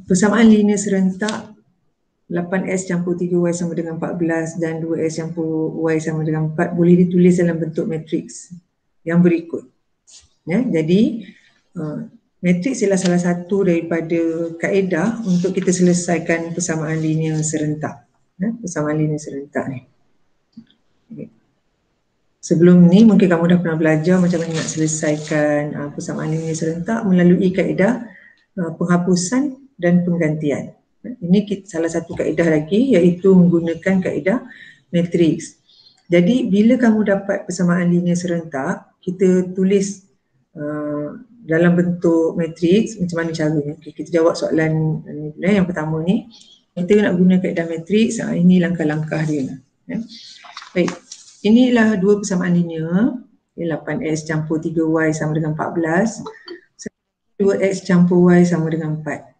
persamaan linear serentak 8S campur 3Y sama dengan 14 dan 2S campur Y sama dengan 4 boleh ditulis dalam bentuk matriks yang berikut. Ya, jadi matriks ialah salah satu daripada kaedah untuk kita selesaikan persamaan linear serentak. Ya, persamaan linear serentak ni. Okay. Sebelum ni mungkin kamu dah pernah belajar macam mana nak selesaikan persamaan linear serentak melalui kaedah penghapusan dan penggantian. Ini salah satu kaedah lagi iaitu menggunakan kaedah matriks. Jadi bila kamu dapat persamaan linear serentak, kita tulis dalam bentuk matriks macam mana caranya. Okay, kita jawab soalan yang pertama ni. Kita nak guna kaedah matriks, ini langkah-langkah dia. Ya. Baik, inilah dua persamaan linear. 8x campur 3y sama dengan 14. 2x campur y sama dengan 4.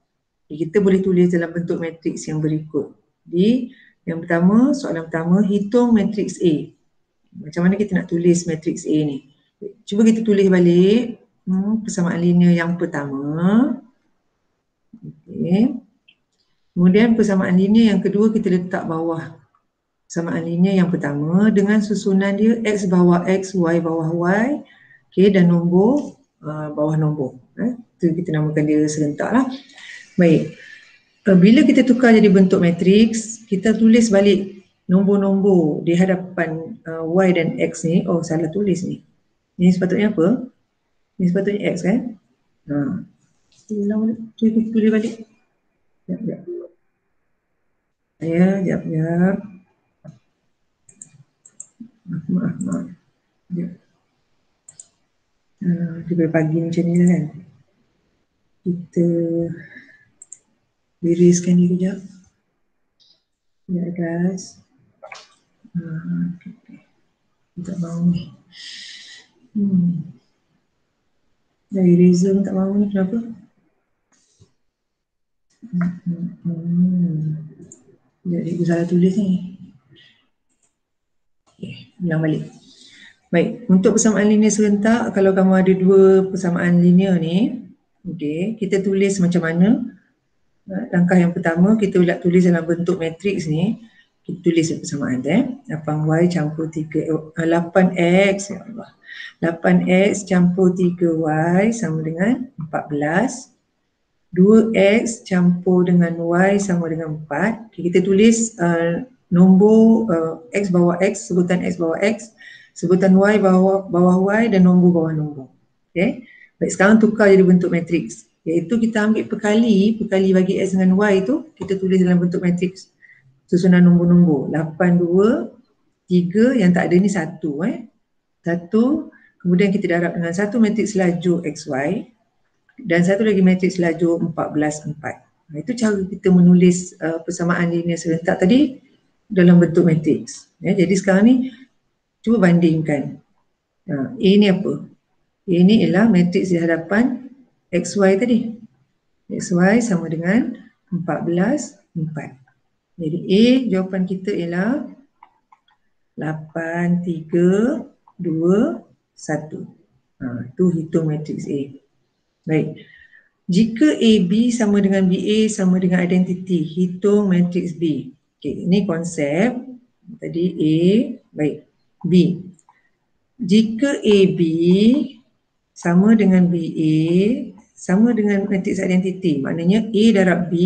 Kita boleh tulis dalam bentuk matriks yang berikut. Jadi yang pertama, soalan pertama, hitung matriks A. Macam mana kita nak tulis matriks A ni? Cuba kita tulis balik persamaan linear yang pertama. Okay. Kemudian persamaan linear yang kedua kita letak bawah persamaan linear yang pertama dengan susunan dia x bawah x, y bawah y, okay, dan nombor bawah nombor. Itu kita namakan dia serentak lah. Baik, bila kita tukar jadi bentuk matriks, kita tulis balik nombor-nombor di hadapan y dan x ni. Oh, salah tulis ni. Ini sepatutnya apa? Ini sepatutnya x kan? Tulis balik. Sekejap. Sekejap. Maaf. Daripada pagi macam ni kan. Kita bereskan ni kejap. Ya guys. Okay. Tak mau ni. Dari Reza tak mau ni kenapa? Jadi aku salah tulis ni. Okay, ulang balik. Baik, untuk persamaan linear serentak, kalau kamu ada dua persamaan linear ni, okay, kita tulis macam mana? Langkah yang pertama, kita tulis dalam bentuk matriks ni. Kita tulis persamaan 8y campur 8x, ya Allah. 8x campur 3y sama dengan 14. 2x campur dengan y sama dengan 4. Okay, kita tulis nombor x bawah x, sebutan x bawah x, sebutan y bawah y dan nombor bawah nombor. Okay. Baik, sekarang tukar jadi bentuk matriks. Iaitu kita ambil perkali bagi x dengan y tu, kita tulis dalam bentuk matriks. Susunan nombor-nombor. 8, 2, 3, yang tak ada ni 1. 1, kemudian kita darab dengan satu matriks lajur xy dan satu lagi matriks lajur 14, 4. Itu cara kita menulis persamaan linear serentak tadi dalam bentuk matriks. Jadi sekarang ni cuba bandingkan. A ni apa? A ni ialah matriks di hadapan XY tadi. XY sama dengan 14, 4. Jadi A jawapan kita ialah 8, 3, 2, 1. Itu hitung matriks A. Baik. Jika AB sama dengan BA sama dengan identiti, hitung matriks B. Okey, ini konsep. Tadi A, baik. B. Jika AB sama dengan BA sama dengan matriks identiti, maknanya A darab B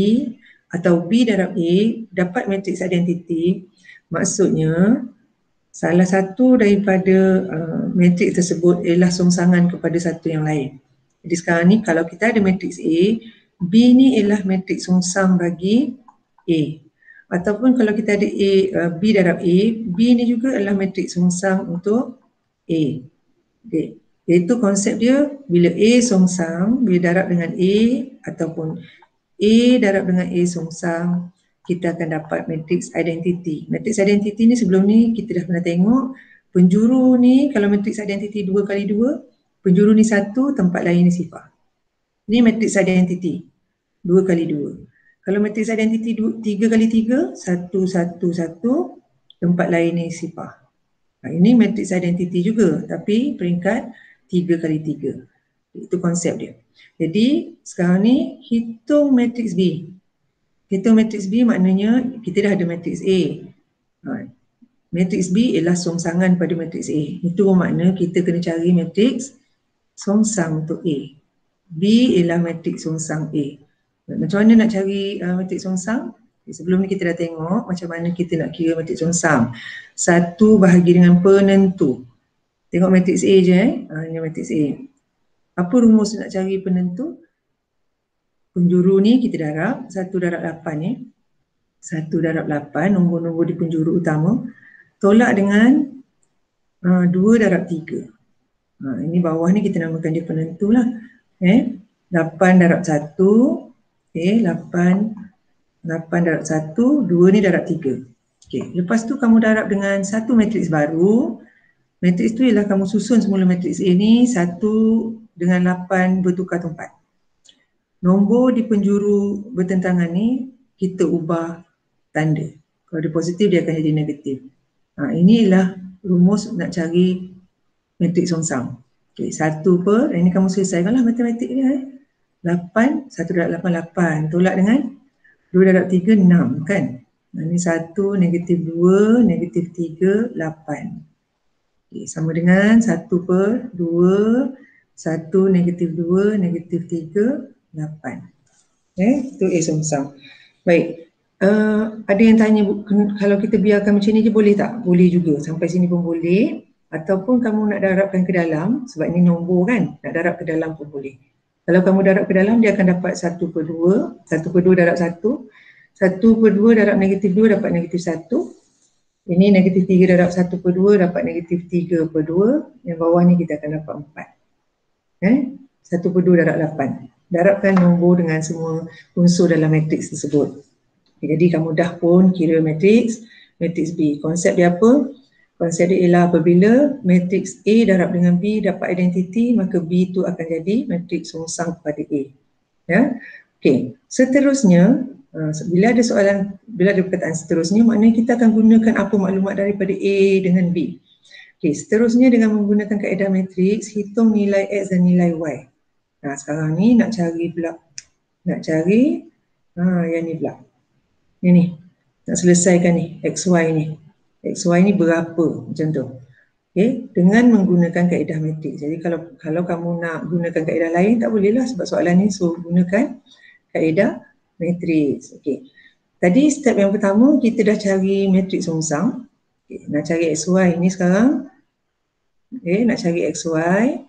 atau B darab A dapat matriks identiti, maksudnya salah satu daripada matriks tersebut ialah songsangan kepada satu yang lain. Jadi sekarang ni kalau kita ada matriks A, B ni ialah matriks songsang bagi A. Ataupun kalau kita ada B darab A, B ni juga adalah matriks songsang untuk A. Okay. Iaitu konsep dia bila A songsang, bila darab dengan A ataupun A darab dengan A songsang, kita akan dapat matriks identiti. Matriks identiti ni sebelum ni kita dah pernah tengok. Penjuru ni kalau matriks identiti 2 kali 2, penjuru ni 1, tempat lain ni sifar. Ini matriks identiti 2 kali 2. Kalau matriks identiti 3 kali 3, 1, 1, 1, tempat lain ni sifar. Ini matriks identiti juga tapi peringkat 3 kali 3. Itu konsep dia. Jadi sekarang ni hitung matriks B. Hitung matriks B maknanya kita dah ada matriks A. Matriks B ialah songsangan pada matriks A. Itu makna kita kena cari matriks songsang untuk A. B ialah matriks songsang A. Macam mana nak cari matriks songsang? Sebelum ni kita dah tengok macam mana kita nak kira matriks songsang. Satu bahagi dengan penentu. Tengok matriks A je ini matriks A. Apa rumus nak cari penentu? Penjuru ni kita darab 1 darab 8 ni. 1 darab 8 nombor-nombor di penjuru utama. Tolak dengan 2 darab 3. Ini bawah ni kita namakan dia penentu lah. 8 darab 1. 8 darab 1. 2 ni darab 3. Lepas tu kamu darab dengan satu matriks baru. Matriks tu ialah kamu susun semula matriks A ni 1 dengan 8 bertukar tempat. Nombor di penjuru bertentangan ni kita ubah tanda. Kalau dia positif dia akan jadi negatif. Inilah rumus nak cari matriks songsang. 1 per, ini kamu selesaikanlah matematik dia. 8, 1 darab 8, 8. Tolak dengan 2 darab 3, 6 kan. Ini 1, negatif 2, negatif 3, 8. Sama dengan 1 per 2, 1, negatif 2, negatif 3, 8. Itu A songsang. Baik. Ada yang tanya kalau kita biarkan macam ni je boleh tak? Boleh juga, sampai sini pun boleh. Ataupun kamu nak darabkan ke dalam, sebab ini nombor kan, nak darab ke dalam pun boleh. Kalau kamu darab ke dalam dia akan dapat 1 per 2, 1 per 2 darab 1, 1 per 2 darab negatif 2 dapat negatif 1. Ini negatif 3 darab 1 per 2 dapat negatif 3 per 2, yang bawah ni kita akan dapat 4. 1 per 2 darab 8. Darabkan nombor dengan semua unsur dalam matriks tersebut. Jadi kamu dah pun kira matriks B. Konsep dia apa? Konsep dia ialah apabila matriks A darab dengan B dapat identiti, maka B itu akan jadi matriks songsang kepada A. Okey. Seterusnya, bila ada soalan, bila ada perkataan seterusnya, maknanya kita akan gunakan apa maklumat daripada A dengan B. Okey, seterusnya dengan menggunakan kaedah matriks, hitung nilai X dan nilai Y. Sekarang ni nak cari pula. Nak cari yang ni pula. Yang ni. Nak selesaikan ni, XY ni. XY ni berapa macam tu. Okay. Dengan menggunakan kaedah matriks. Jadi kalau kamu nak gunakan kaedah lain tak boleh lah sebab soalan ni suruh gunakan kaedah matriks. Okay. Tadi step yang pertama kita dah cari matriks songsang. Okay. Nak cari XY ni sekarang. Okay. Nak cari XY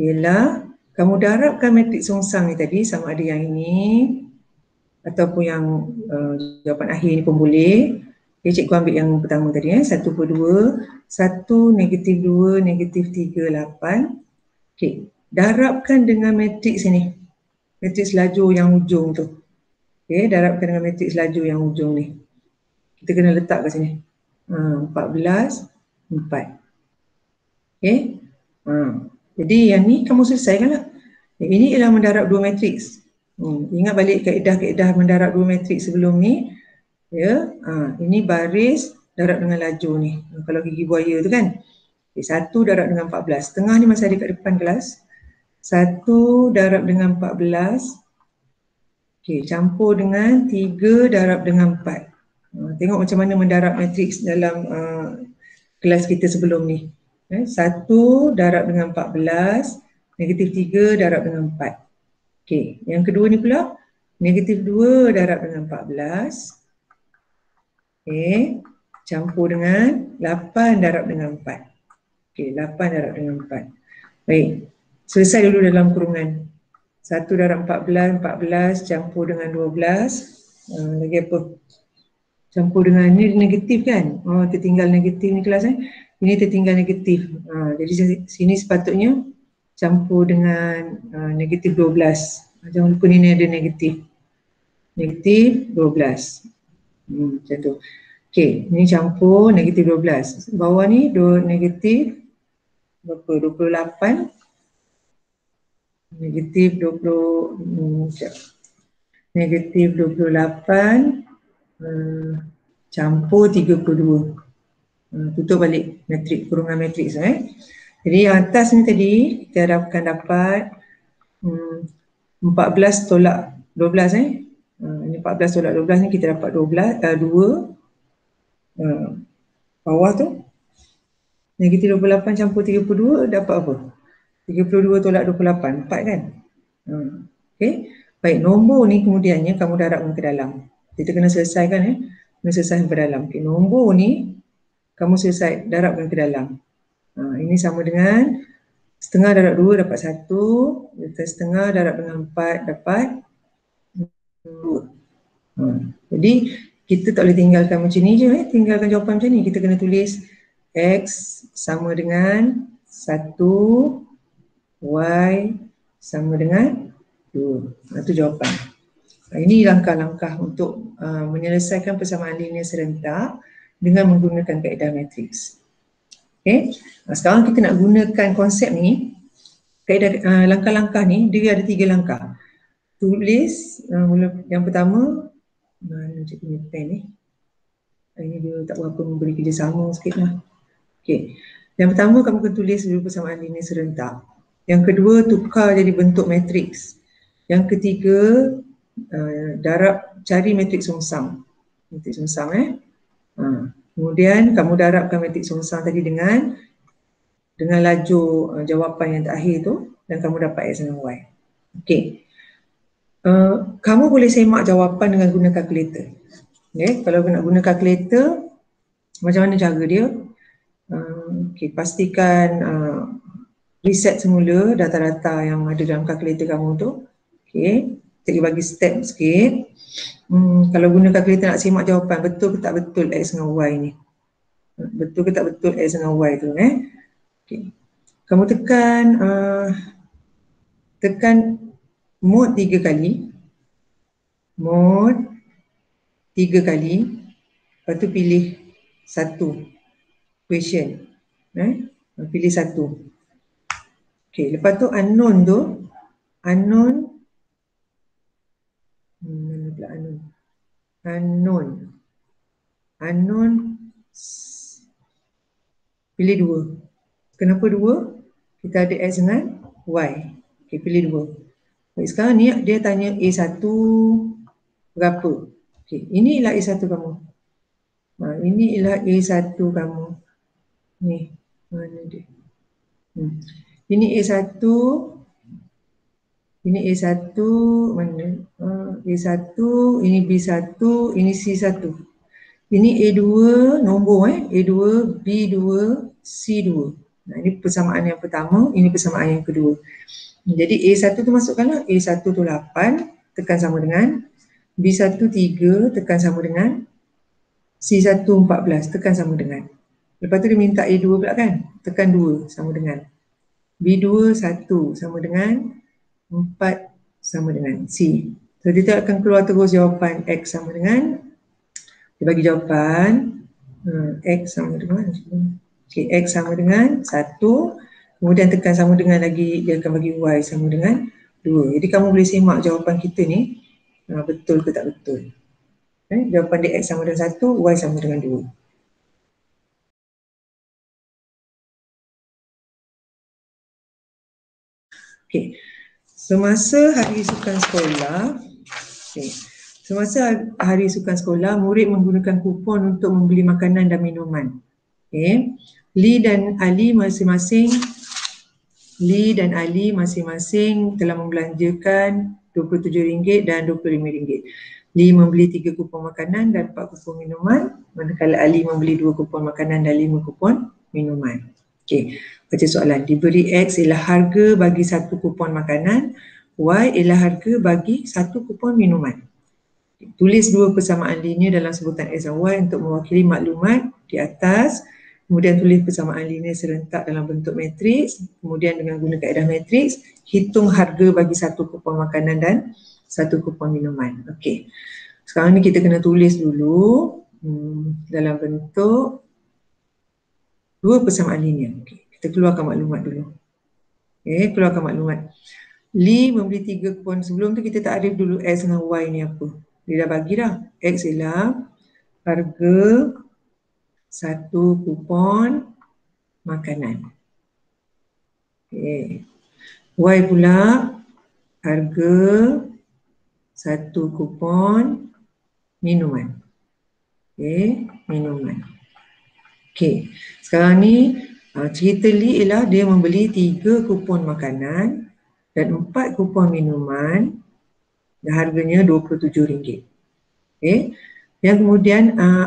ialah kamu darabkan matriks songsang ni tadi sama ada yang ini ataupun yang jawapan akhir ni pun boleh. Okay, cikgu ambil yang pertama tadi 1 per 2, 1, negatif 2, negatif 3, 8. Okay, darabkan dengan matriks ni. Matriks lajur yang ujung tu. Okay, darabkan dengan matriks lajur yang ujung ni. Kita kena letak kat sini. 14, 4. Okay. Jadi yang ni kamu selesaikanlah. Ini ialah mendarab dua matriks. Ingat balik kaedah-kaedah mendarab dua matriks sebelum ni. Ini baris darab dengan lajur ni. Kalau gigi buaya tu kan. 1 darab dengan 14. Tengah ni masih ada kat depan kelas. 1 darab dengan 14. Okey, campur dengan 3 darab dengan 4. Tengok macam mana mendarab matriks dalam kelas kita sebelum ni. 1 darab dengan 14. Negatif 3 darab dengan 4. Okey, yang kedua ni pula negatif 2 darab dengan 14. Okey, campur dengan 8 darab dengan 4. Okey, 8 darab dengan 4. Baik, selesai dulu dalam kurungan. 1 darab 14, 14 campur dengan 12. Lagi apa? Campur dengan ni negatif kan? Tertinggal negatif ni kelas Ini tertinggal negatif. Jadi sini sepatutnya campur dengan negatif 12. Jangan lupa ni ada negatif. Negatif 12. Macam tu. Okey, ni campur negatif 12. Bawah ni negatif berapa? 28. Negatif 20. Negatif 28 campur 32. Tutup balik matrik, kurungan matriks. Jadi yang atas ni tadi kita harapkan dapat 14 tolak 12 ini 14 tolak 12 ni kita dapat 2 bawah tu negatif 28 campur 32 dapat apa? 32 tolak 28, 4 kan? Okey. Baik, nombor ni kemudiannya kamu darabkan ke dalam. Kita kena selesaikan kena selesaikan ke dalam. Okey, nombor ni kamu selesai darabkan ke dalam. Ini sama dengan setengah darab 2 dapat 1, setengah darab dengan 4 dapat 2. Jadi kita tak boleh tinggalkan macam ni je, tinggalkan jawapan macam ni. Kita kena tulis X sama dengan 1, Y sama dengan 2. Itu jawapan. Ini langkah-langkah untuk menyelesaikan persamaan linear serentak dengan menggunakan kaedah matriks. Okay. Sekarang kita nak gunakan konsep ni, kaedah langkah-langkah ni dia ada 3 langkah. Tulis yang pertama, mana cikgu punya pen ni? Ini dia tak berapa memberi kerjasama sikit lah. Okay. Yang pertama kamu kena tulis dulu persamaan linear serentak. Yang kedua tukar jadi bentuk matriks. Yang ketiga cari matriks songsam. Matriks songsam kemudian kamu darabkan matriks songsam tadi dengan lajur jawapan yang terakhir tu dan kamu dapat X dengan Y. Okey. Kamu boleh semak jawapan dengan guna kalkulator. Okay. Kalau nak guna kalkulator, macam mana cara dia? Okay. Pastikan reset semula data-data yang ada dalam kalkulator kamu tu. Okay. Kita bagi step sikit. Kalau guna kalkulator nak semak jawapan, betul ke tak betul X dengan Y ni? Betul ke tak betul X dengan Y tu? Okay. Kamu tekan mod 3 kali. Mod 3 kali. Lepas tu pilih satu question. Pilih satu. Okay. Lepas tu unknown tu. Unknown. Mana pula unknown? Unknown. Pilih 2. Kenapa 2? Kita ada X dengan Y. Okay, pilih 2. Okay, sekarang ni dia tanya A1 berapa? Okay, inilah A1 kamu. Inilah A1 kamu. Ni, mana dia? Ini A1. Ini A1, mana? A1, ini B1, ini C1. Ini A2 nombor A2, B2, C2. Ini persamaan yang pertama, ini persamaan yang kedua. Jadi A1 tu masukkanlah, A1 tu 8 tekan sama dengan B1 3 tekan sama dengan C1 14 tekan sama dengan. Lepas tu dia minta A2 pula kan, tekan 2 sama dengan B2 1 sama dengan 4 sama dengan C. So dia akan keluar terus jawapan X sama dengan, dia bagi jawapan X sama dengan, okay, X sama dengan 1, kemudian tekan sama dengan lagi, dia akan bagi Y sama dengan 2. Jadi kamu boleh semak jawapan kita ni betul ke tak betul. Jawapan dia X sama dengan 1, Y sama dengan 2. Okay. Semasa hari sukan sekolah, semasa hari sukan sekolah, murid menggunakan kupon untuk membeli makanan dan minuman. Okay. Lee dan Ali masing-masing telah membelanjakan RM27 dan RM25. Lee membeli 3 kupon makanan dan 4 kupon minuman, manakala Ali membeli 2 kupon makanan dan 5 kupon minuman. Okey, baca soalan. Diberi X ialah harga bagi 1 kupon makanan, Y ialah harga bagi 1 kupon minuman. Tulis 2 persamaan linear dalam sebutan X dan Y untuk mewakili maklumat di atas. Kemudian tulis persamaan linear serentak dalam bentuk matriks. Kemudian dengan guna kaedah matriks, hitung harga bagi 1 kupon makanan dan 1 kupon minuman. Okey. Sekarang ni kita kena tulis dulu dalam bentuk 2 persamaan linear. Okay. Kita keluarkan maklumat dulu. Okay, keluarkan maklumat. Lee membeli 3 kupon. Sebelum tu kita takrif dulu X dengan Y ni apa. Dia dah bagi dah. X ialah harga 1 kupon makanan. Okay. Y pula harga satu kupon minuman. Okey, minuman. Okey, sekarang ni cerita Lee ialah dia membeli 3 kupon makanan dan 4 kupon minuman dan harganya RM27. Okey. Yang kemudian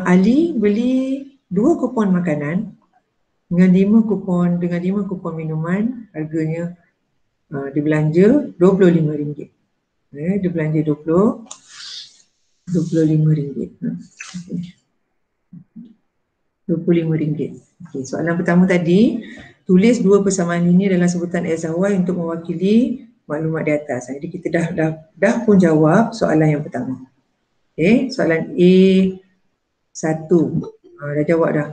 Ali beli 2 kupon makanan dengan 5 kupon minuman, harganya dia belanja RM25. Dia belanja RM25. RM25. Okey, soalan pertama tadi, tulis 2 persamaan linear dalam sebutan X dan Y untuk mewakili maklumat di atas. Jadi kita dah pun jawab soalan yang pertama. Okey, soalan A1. Dah jawab dah.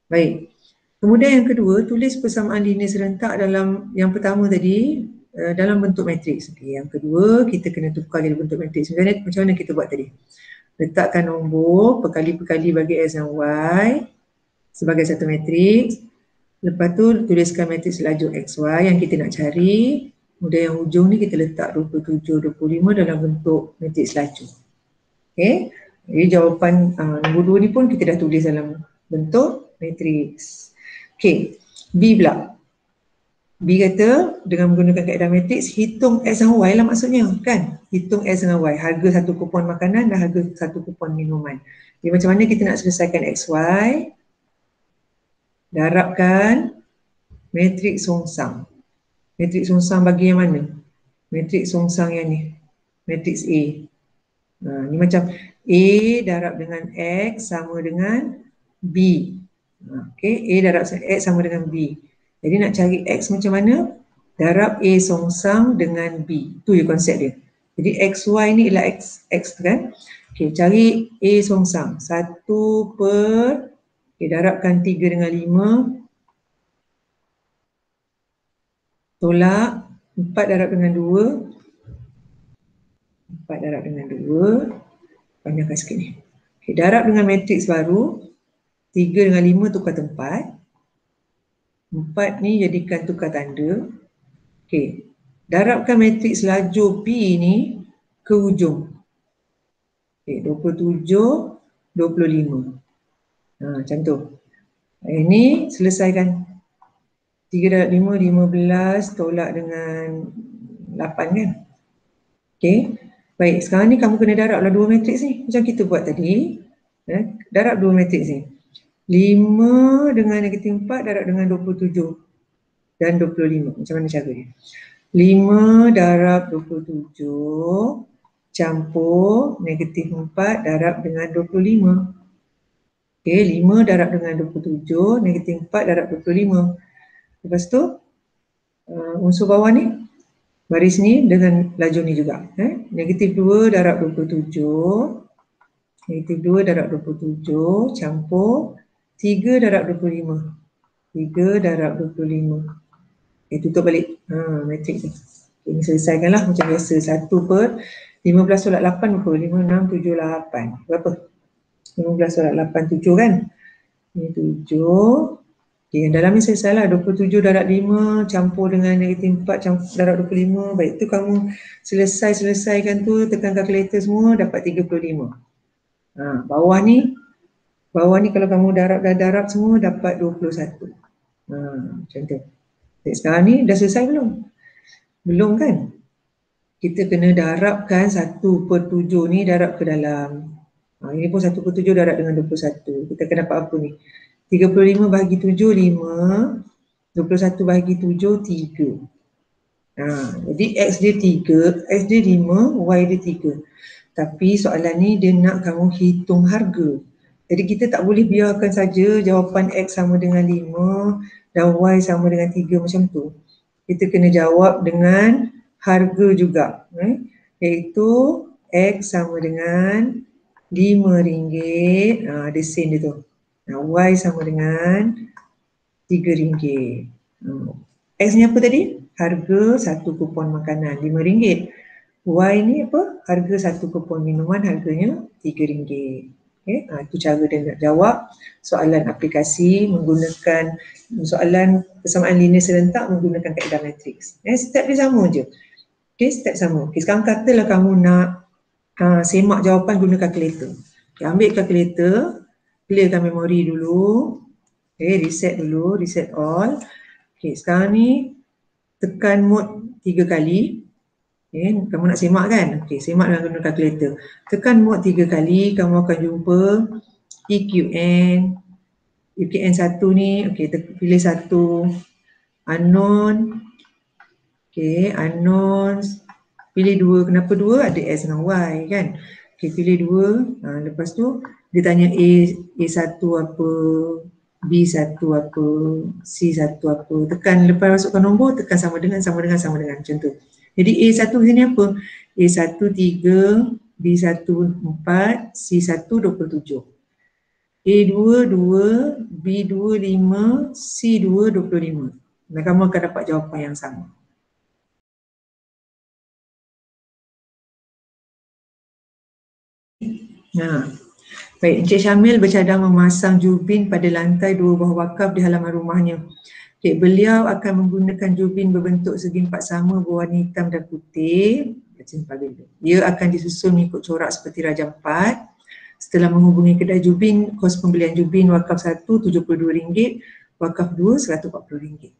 Baik. Kemudian yang kedua, tulis persamaan linear serentak dalam yang pertama tadi dalam bentuk matriks. Okey, yang kedua kita kena tukar jadi bentuk matriks. Macam mana kita buat tadi? Letakkan nombor perkali-perkali bagi X dan Y sebagai satu matriks. Lepas tu tuliskan matriks laju XY yang kita nak cari. Kemudian yang hujung ni kita letak 27, 25 dalam bentuk matriks laju. Okey. Jadi jawapan nombor 2 ni pun kita dah tulis dalam bentuk matriks. Okey. B pula. B kata dengan menggunakan kaedah matriks hitung X dan Y lah maksudnya kan. Hitung X dan Y. Harga satu kupon makanan dan harga satu kupon minuman. Jadi macam mana kita nak selesaikan XY? Darabkan matriks songsang. Matriks songsang bagi yang mana? Matriks songsang yang ni. Matriks A. Ni macam A darab dengan X sama dengan B. Okey, A darab X sama dengan B. Jadi nak cari X macam mana? Darab A songsang dengan B. Itu je konsep dia. Jadi XY ni ialah X kan? Okey, cari A songsang. 1 per, darabkan 3 dengan 5. Tolak 4 darab dengan 2. 4 darab dengan 2. Panjangkan sikit ni. Okay, darab dengan matriks baru. 3 dengan 5 tukar tempat. 4 ni jadikan tukar tanda. Okey. Darabkan matriks laju P ni ke hujung. Okey, 27, 25. Macam tu. Ini selesaikan. 3 darab 5, 15 tolak dengan 8 kan. Okey. Baik, sekarang ni kamu kena darablah 2 matriks ni. Macam kita buat tadi. Darab 2 matriks ni. 5 dengan negatif 4 darab dengan 27 dan 25. Macam mana cara dia? 5 darab 27 campur negatif 4 darab dengan 25. Okey, 5 darab dengan 27, negatif 4 darab 25. Lepas tu, unsur bawah ni, baris ni dengan laju ni juga. Negatif 2 darab 27, negatif 2 darab 27 campur 3 darab 25. 3 darab 25. Tutup balik matriks ni. Ini selesaikanlah macam biasa. 1 per 15 tolak 8 berapa? 5, 6, 7, 8. Berapa? 15 tolak 8, 7 kan? Ini 7. Okay, yang dalam ni selesai lah. 27 darab 5 campur dengan negatif 4 campur darab 25. Baik, tu kamu selesaikan tu, tekan kalkulator semua, dapat 35. Bawah ni kalau kamu darab semua dapat 21. Macam tu. Jadi sekarang ni dah selesai belum? Belum kan? Kita kena darabkan 1 per 7 ni darab ke dalam. Ini pun 1 per 7 darab dengan 21. Kita akan dapat apa ni? 35 bahagi 7, 5. 21 bahagi 7, 3. Jadi X dia 3, X dia 5, Y dia 3. Tapi soalan ni dia nak kamu hitung harga. Jadi kita tak boleh biarkan saja jawapan X sama dengan 5 dan Y sama dengan 3 macam tu. Kita kena jawab dengan harga juga. Iaitu X sama dengan RM5. Ada sen dia tu. Y sama dengan RM3. X ni apa tadi? Harga satu kupon makanan RM5. Y ni apa? Harga satu kupon minuman harganya RM3. Okay? Itu cara dia nak jawab soalan aplikasi menggunakan soalan persamaan linear serentak menggunakan kaedah matriks. Step dia sama je. Okay, step sama. Okay, sekarang katalah kamu nak semak jawapan guna kalkulator. Okay, ambil kalkulator, clearkan memori dulu. Okay, reset dulu, reset all. Okay, sekarang ni tekan mode 3 kali. Okay, kamu nak semak kan? Okay, semak dengan guna kalkulator. Tekan mode 3 kali, kamu akan jumpa EQN. EQN 1 ni, okay, pilih satu. Unknown. Okay, unknown. Pilih 2. Kenapa 2? Ada S dengan Y kan? Okay, pilih 2. Lepas tu, dia tanya A1 apa, B1 apa, C1 apa. Tekan, lepas masukkan nombor, tekan sama dengan. Macam tu. Jadi A1 sini apa? A1 3, B1 4, C1 27. A2 2, B2 5, C2 25. Dan kamu akan dapat jawapan yang sama. Baik, Encik Syamil bercadang memasang jubin pada lantai 2 buah wakaf di halaman rumahnya. Okay, beliau akan menggunakan jubin berbentuk segi empat sama berwarna hitam dan putih. Ia akan disusun mengikut corak seperti Raja 4. Setelah menghubungi kedai jubin, kos pembelian jubin wakaf 1 RM72, wakaf 2 RM140.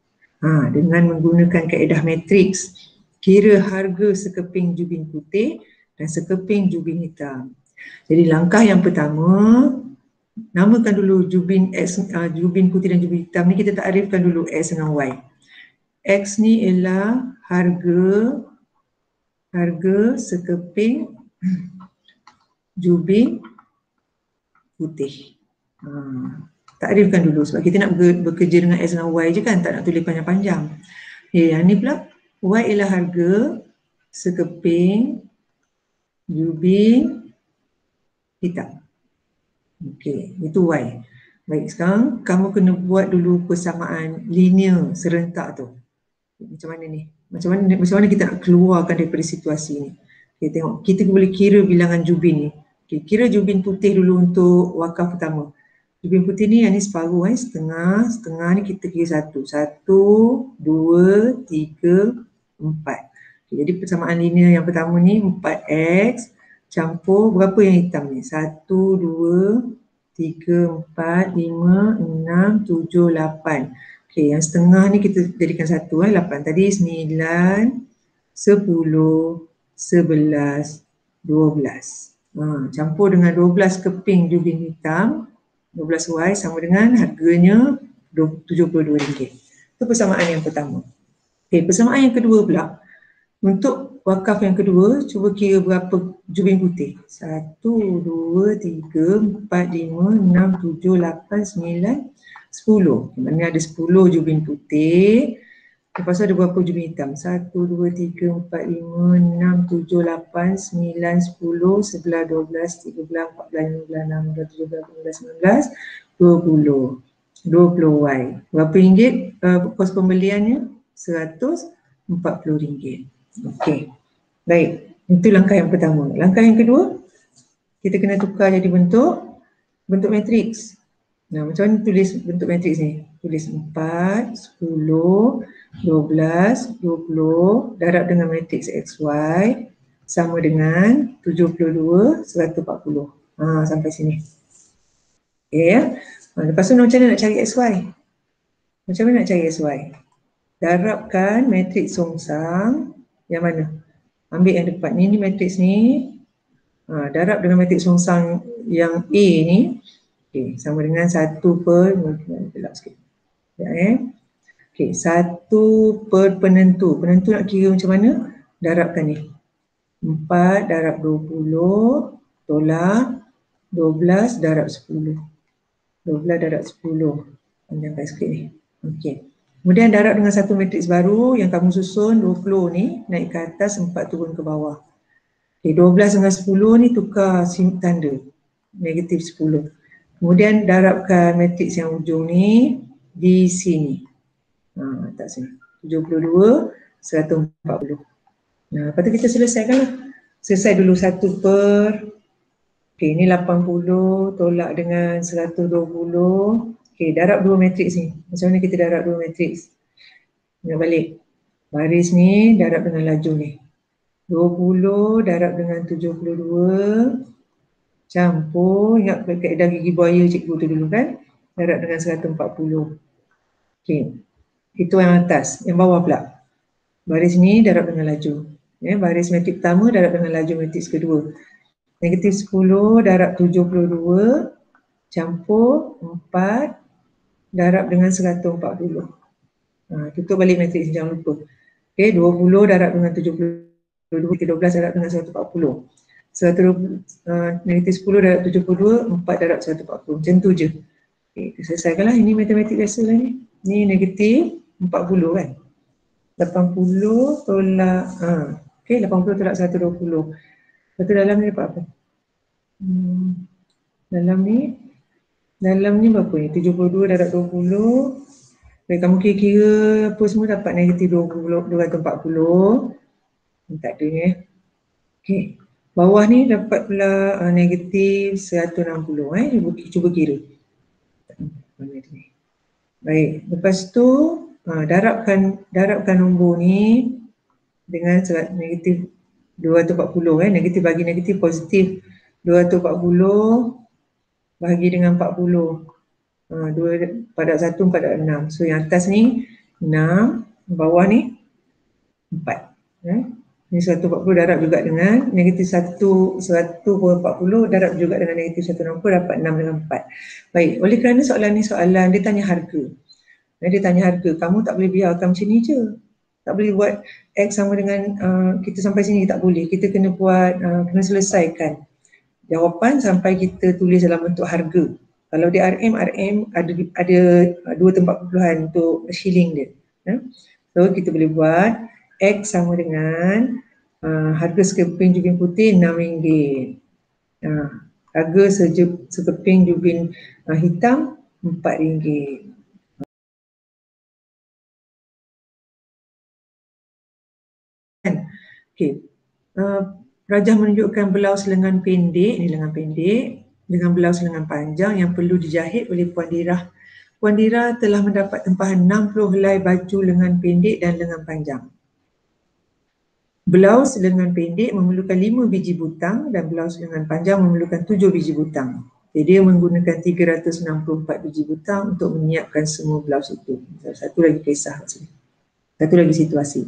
Dengan menggunakan kaedah matriks, kira harga sekeping jubin putih dan sekeping jubin hitam. Jadi langkah yang pertama, namakan dulu jubin X, jubin putih dan jubin hitam ni kita takrifkan dulu X dengan Y. X ni ialah harga sekeping jubin putih. Takrifkan dulu sebab kita nak bekerja dengan X dengan Y je kan, tak nak tulis panjang-panjang. Yang ni pula Y ialah harga sekeping jubin hitam. Okey, itu Y. Baik, sekarang kamu kena buat dulu persamaan linear serentak tu. Macam mana ni? Macam mana kita nak keluarkan daripada situasi ni? Okay, tengok, kita boleh kira bilangan jubin ni. Okay, kira jubin putih dulu untuk wakaf pertama. Jubin putih ni yang ni separuh, setengah ni kita kira 1. 1, 2, 3, 4. Okay, jadi persamaan linear yang pertama ni 4X campur berapa yang hitam ni? 1, 2, 3, 4, 5, 6, 7, 8. Okey, yang setengah ni kita jadikan 1, 8. Tadi 9, 10, 11, 12. Campur dengan 12 keping jubin hitam, 12 Y sama dengan harganya RM72. Itu persamaan yang pertama. Okey, persamaan yang kedua pula. Untuk wakaf yang kedua, cuba kira berapa jubin putih. 1, 2, 3, 4, 5, 6, 7, 8, 9, 10. Maknanya ada 10 jubin putih. Lepas tu ada berapa jubin hitam? 1, 2, 3, 4, 5, 6, 7, 8, 9, 10, 11, 12, 13, 14, 15, 16, 17, 18, 19, 20 Y. Berapa ringgit kos pembeliannya? RM140. Okey, baik. Itu langkah yang pertama. Langkah yang kedua, kita kena tukar jadi bentuk matriks. Macam mana tulis bentuk matriks ni? Tulis 4, 10, 12, 20 darab dengan matriks XY sama dengan 72, 140. Sampai sini. Okey ya. Lepas tu macam mana nak cari XY? Macam mana nak cari XY? Darabkan matriks songsang yang mana? Ambil yang depan ni matriks ni. Darab dengan matriks songsang yang A ni. Okey, sama dengan 1 per, gelap sikit. Okey, 1 per penentu. Penentu nak kira macam mana? Darabkan ni. 4 darab 20 tolak 12 darab 10. 12 darab 10. Panjangkan sikit ni. Okey. Kemudian darab dengan satu matriks baru yang kamu susun 20 ni naik ke atas, 4 turun ke bawah. Okay, 12 dengan 10 ni tukar tanda, negatif 10. Kemudian darabkan matriks yang ujung ni di sini. Tak sini. 72, 140. Lepas tu kita selesaikan lah. Selesai dulu 1 per. Okay, ni 80 tolak dengan 120. Okay, darab dua matriks ni. Macam mana kita darab dua matriks? Nak balik. Baris ni darab dengan laju ni. 20 darab dengan 72 campur, ingat kaedah gigi buaya cikgu tu dulu kan, darab dengan 140. Okey, itu yang atas. Yang bawah pula, baris ni darab dengan laju. Baris metrik pertama darab dengan laju metrik kedua. Negatif 10 darab 72 campur 4 darab dengan 140. Tutup balik metrik, jangan lupa. Okey, 20 darab dengan 72, 12 darab dengan 140. Negatif 10 darab 72, 4 darab 140. Macam tu je. Okay, selesaikanlah. Ini matematik biasa lah ni. Ni negatif 40 kan. 80 tolak, okay, 80 tolak 120. Lepas tu dalam ni dapat apa? Dalam ni berapa ni? 72 darab 20. Okay, kamu kira-kira apa semua dapat negatif 240. Tak ada ni. Okay. Bawah ni dapat pula negatif 160. Cuba kira. Baik, lepas tu darabkan nombor ni dengan negatif 240. Negatif bagi negatif, positif 240 bahagi dengan 40. 2 pada 1, 4 pada 6. So yang atas ni 6, bawah ni 4. Ini 140 darab juga dengan negatif 140 darab juga dengan negatif 160, dapat 6 dengan 4. Baik, oleh kerana soalan ni soalan dia tanya harga. Dia tanya harga, kamu tak boleh biarkan macam ni je. Tak boleh buat X sama dengan kita sampai sini, tak boleh. Kita kena buat, kena selesaikan jawapan sampai kita tulis dalam bentuk harga. Kalau dia RM ada 2 tempat perpuluhan untuk shilling dia. So kita boleh buat X sama dengan harga sekeping jubin putih RM6. Harga sekeping jubin hitam RM4. Okay. Rajah menunjukkan blaus lengan pendek, ni lengan pendek, dengan blaus lengan panjang yang perlu dijahit oleh Puan Dirah. Puan Dirah telah mendapat tempahan 60 helai baju lengan pendek dan lengan panjang. Blaus lengan pendek memerlukan 5 biji butang dan blaus lengan panjang memerlukan 7 biji butang. Jadi dia menggunakan 364 biji butang untuk menyiapkan semua blaus itu. Satu lagi kisah sini. Satu lagi situasi.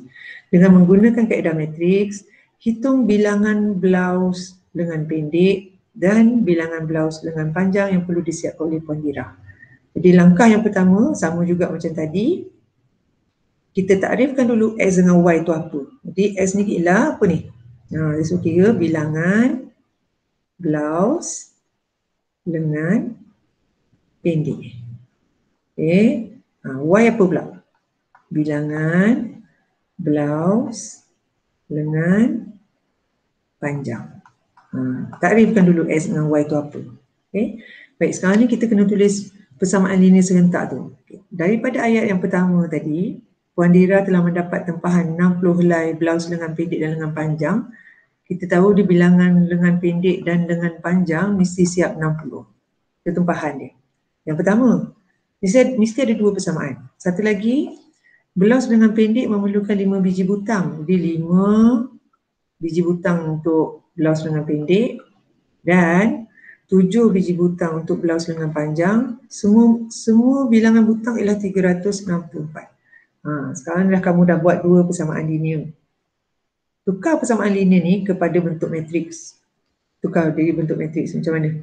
Dengan menggunakan kaedah matriks, hitung bilangan blaus lengan pendek dan bilangan blaus lengan panjang yang perlu disiapkan oleh Puan Dirah. Jadi langkah yang pertama sama juga macam tadi. Kita takrifkan dulu X dengan Y tu apa. Jadi X ni ialah apa ni? So kira bilangan blaus lengan pendek. Okay. Y apa pula? Bilangan blaus lengan panjang. Takrifkan dulu X dengan Y tu apa. Okay. Baik, sekarang ni kita kena tulis persamaan linear serentak tu. Okay. Daripada ayat yang pertama tadi, Puan Dirah telah mendapat tempahan 60 helai blaus lengan pendek dan lengan panjang. Kita tahu di bilangan lengan pendek dan lengan panjang mesti siap 60. Itu tempahan dia. Yang pertama, mesti ada 2 persamaan. Satu lagi, blaus lengan pendek memerlukan 5 biji butang. Jadi 5 biji butang untuk blaus lengan pendek dan 7 biji butang untuk blaus lengan panjang. Semua bilangan butang ialah 364. Sekarang dah kamu dah buat 2 persamaan linear. Tukar persamaan linear ni kepada bentuk matriks. Tukar jadi bentuk matriks macam mana?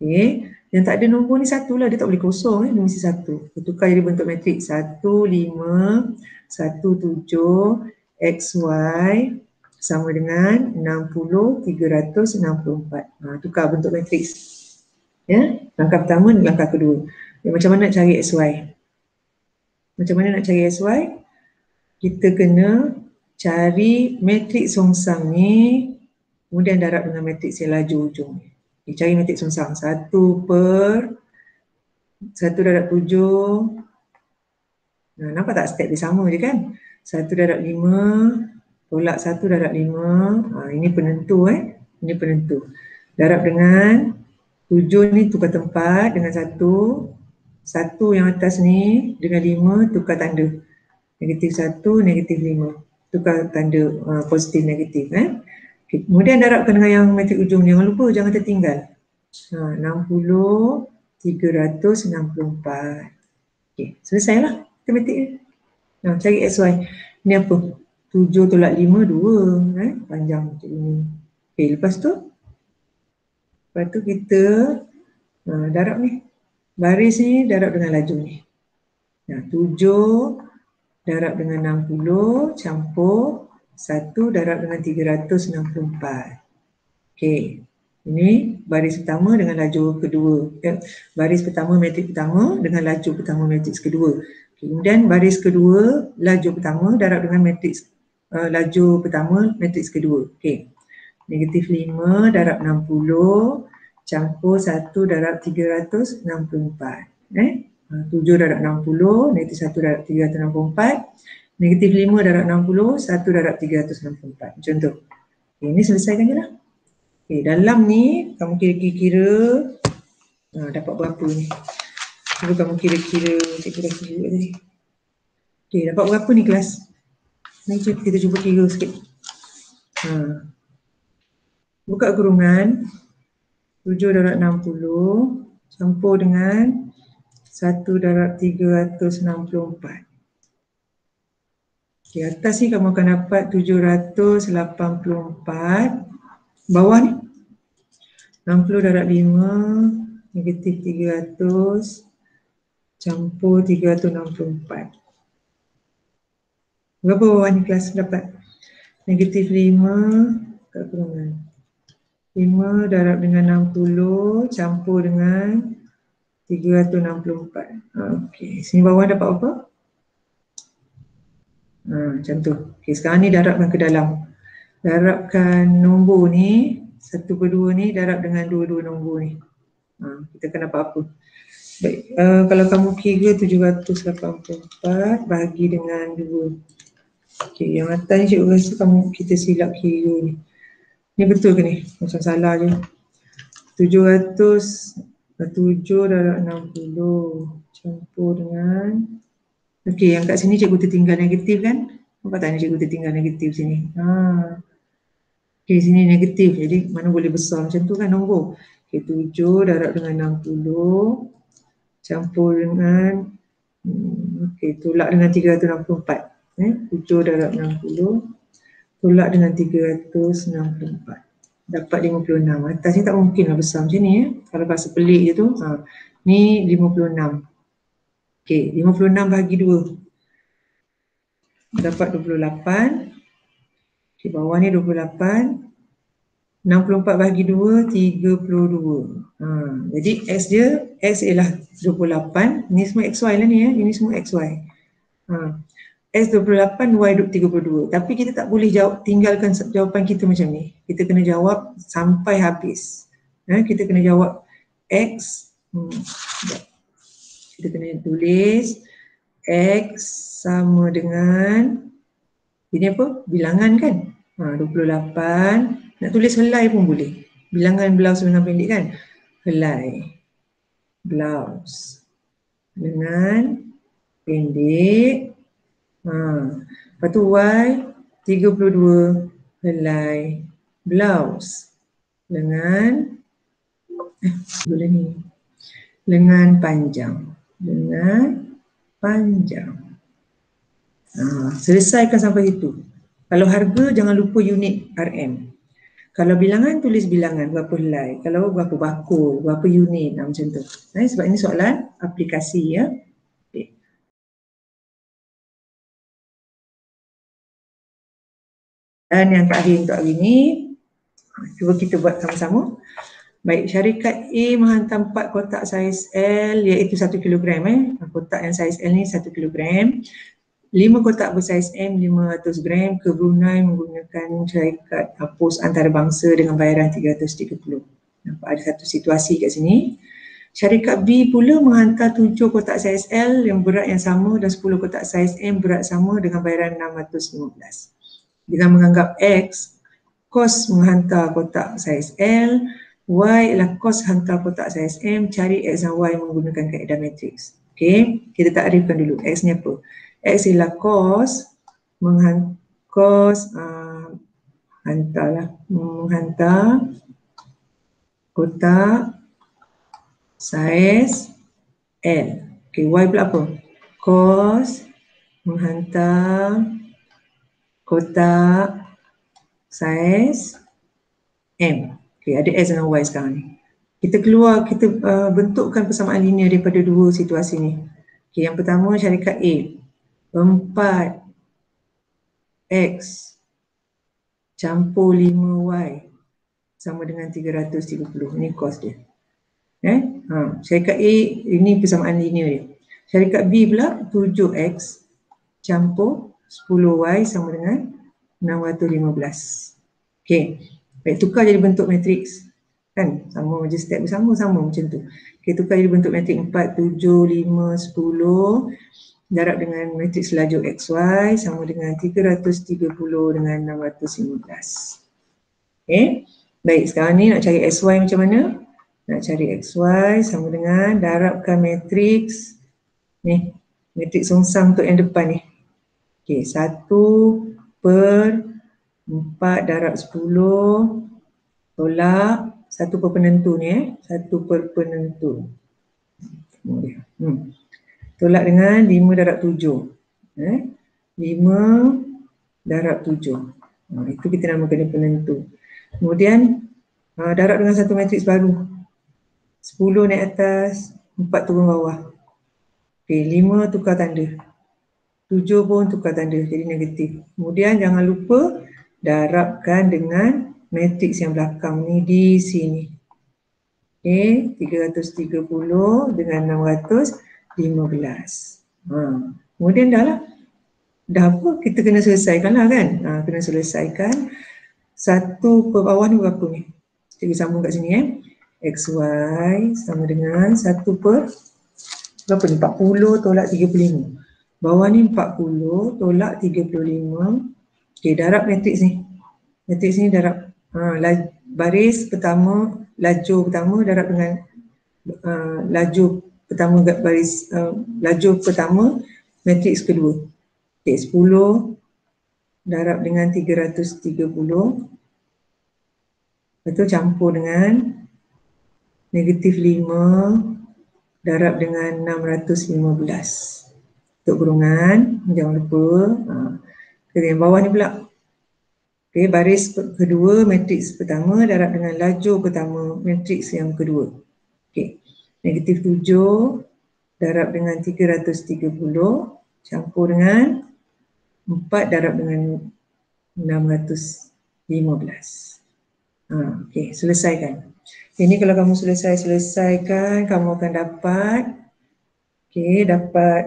Okay. Yang tak ada nombor ni satu lah, dia tak boleh kosong, dia mesti satu. Tukar jadi bentuk matriks 1, 5, 1, 7, XY sama dengan 60, 364. Tukar bentuk matriks. Ya, langkah pertama, langkah kedua. Macam mana nak cari XY? Macam mana nak cari XY? Kita kena cari matriks songsang ni, kemudian darab dengan matriks yang laju ujung. Cari matriks songsang. 1 per 1 darab 7. Nampak tak step dia sama je kan? 1 darab 5 tolak 1 darab 5. Ini penentu Ini penentu. Darab dengan 7 ni tukar tempat dengan 1. 1 yang atas ni dengan 5 tukar tanda. Negatif 1, negatif 5. tukar tanda positif negatif. Okay. Kemudian darabkan dengan yang matrik ujung, jangan lupa, jangan tertinggal. 60, 364. Okay, selesailah matematik ni. Cari XY. Ni apa? 7 tolak 5, 2. Panjang macam ini. Okay, lepas tu kita darab ni. Baris ni darab dengan laju ni. 7 darab dengan 60 campur 1 darab dengan 364. Okey. Ini baris pertama dengan laju kedua. Baris pertama matrik pertama dengan laju pertama matrik kedua. Kemudian baris kedua laju pertama darab dengan matriks laju pertama matriks kedua. Okey. Negatif 5 darab 60 campur 1 darab 364. 7 darab 60, negatif 1 darab 364. Negatif 5 darab 60, 1 darab 364. Macam tu. Okay, ini selesaikan je lah. Okay, dalam ni kamu kira-kira dapat berapa ni? Cuba kamu kira-kira, cikgu dah kira tadi. Okay, dapat berapa ni kelas? Mari kita cuba kira sikit. Buka kurungan 7 darab 60 campur dengan 1 darab 364. Okay, atas ni kamu akan dapat 784. Bawah ni 60 darab 5 negatif 300 campur 364. Berapa bawah ni kelas dapat? Negatif 5 kat kurungan 5 darab dengan 60 campur dengan 364. Okey, sini bawah dapat apa? Macam tu. Okey, sekarang ni darabkan ke dalam. Darabkan nombor ni 1/2 ni darab dengan 2 nombor ni. Kita akan dapat apa? Baik, kalau kamu kira 784 bahagi dengan 2. Okey, yang atas ni cikgu rasa kita silap kira ni. Ni betul ke ni? Macam salah je. 7 darab 60 campur dengan. Okey, yang kat sini cikgu tertinggal negatif kan? Nampak tak ni cikgu tertinggal negatif sini? Okey, sini negatif. Jadi mana boleh besar macam tu kan nombor. Okey, 7 darab dengan 60 campur dengan okey, tolak dengan 364. 7 darab 60 tolak dengan 364. Dapat 56. Atas ni tak mungkin lah besar macam ni Kalau bahasa pelik je tu. Ni 56. Okey, 56 bahagi 2. Dapat 28. Okey, bawah ni 28. 64 bahagi 2, 32. Jadi X ialah 28. Ni semua XY lah ni Ini semua XY. X 28, Y 32. Tapi kita tak boleh tinggalkan jawapan kita macam ni. Kita kena jawab sampai habis. Kita kena jawab X. Kita kena tulis X sama dengan, ini apa? Bilangan kan? 28. Nak tulis helai pun boleh. Bilangan blouse lengan pendek kan? Helai blouse lengan pendek. Lepas tu Y 32 helai blouse lengan lengan panjang. Selesaikan sampai situ. Kalau harga jangan lupa unit RM. Kalau bilangan tulis bilangan berapa helai. Kalau berapa bakul, berapa unit, macam tu. Sebab ini soalan aplikasi ya. Dan yang terakhir untuk hari ini, cuba kita buat sama-sama. Baik, syarikat A menghantar 4 kotak saiz L iaitu 1 kg. Kotak yang saiz L ni 1 kg. 5 kotak bersaiz M 500 gram ke Brunei menggunakan syarikat pos antarabangsa dengan bayaran 330. Nampak ada satu situasi kat sini. Syarikat B pula menghantar 7 kotak saiz L yang berat yang sama dan 10 kotak saiz M berat sama dengan bayaran 615. Dengan menganggap X kos menghantar kotak saiz L, Y adalah kos hantar kotak saiz M, cari X dan Y menggunakan kaedah matriks. Okey, kita takrifkan dulu X ni apa? X ialah kos cos hantarlah, menghantar kotak saiz L. Okey, Y pula apa? Cos menghantar kotak saiz M. Okey, ada S dengan Y sekarang ni. Kita bentukkan persamaan linear daripada dua situasi ni. Okey, yang pertama syarikat A, 4X campur 5Y sama dengan 330. Ini cos dia. Syarikat A ini persamaan linear dia. Syarikat B pula 7X campur 10Y sama dengan 615. Okey, baik, tukar jadi bentuk matriks. Kan? Sama je step sama macam tu. Okey, tukar jadi bentuk matriks 4, 7, 5, 10 darab dengan matriks laju XY sama dengan 330 dengan 615. Okey, baik, sekarang ni nak cari XY macam mana? Nak cari XY sama dengan darabkan matriks ni, matriks songsang untuk yang depan ni. Okey, 1/4 darab 10 tolak 1 per penentu ni 1 per penentu. Tolak dengan 5 darab 7. 5 darab 7. Itu kita namakan dia penentu. Kemudian darab dengan satu matriks baru. 10 naik atas, 4 turun bawah. Okey, 5 tukar tanda. 7 pun tukar tanda, jadi negatif. Kemudian jangan lupa darabkan dengan matriks yang belakang ni di sini. Okey, 330 dengan 615. Kemudian dah apa? Kita kena selesaikan lah kan? Kena selesaikan. 1 per bawah ni berapa ni? Cikgu sambung kat sini XY sama dengan 1 per berapa ni? 40 tolak 35. Bawah ni 40 tolak 35. Okey, darab matriks ni. Matriks ni darab baris pertama, laju pertama darab dengan laju pertama baris laju pertama matriks kedua. Okey, 10 darab dengan 330. Lepas tu campur dengan negatif 5 darab dengan 615. Untuk kurungan, jangan lupa. Yang bawah ni pula. Okey, baris kedua matriks pertama darab dengan laju pertama matriks yang kedua. Okey, negatif 7 darab dengan 330 campur dengan 4 darab dengan 615. Okey, selesaikan. Ini kalau kamu selesaikan, kamu akan dapat dapat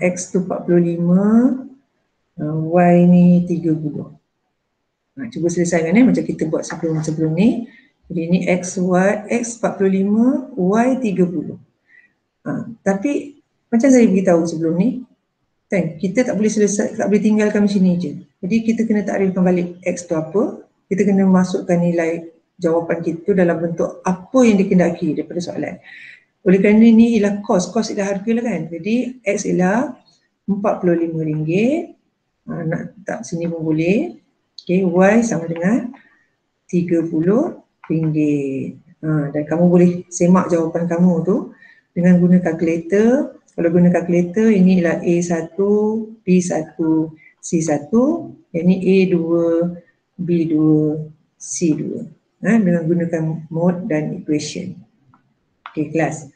X tu 45, Y ni 30. Cuba selesaikan macam kita buat sebelum ni. Jadi ini X 45, Y 30. Tapi macam saya beritahu sebelum ni, kan, kita tak boleh tinggalkan macam ni je. Jadi kita kena takrifkan balik X tu apa, kita kena masukkan nilai jawapan kita dalam bentuk apa yang dikehendaki daripada soalan. Oleh kerana ni ialah kos ialah harga lah kan. Jadi X ialah RM45. Nak letak sini pun boleh. Okay, Y sama dengan RM30. Dan kamu boleh semak jawapan kamu tu dengan guna kalkulator. Kalau guna kalkulator, ini ialah A1, B1, C1. Yang ni A2, B2, C2. Dengan gunakan mode dan equation. Okay, kelas.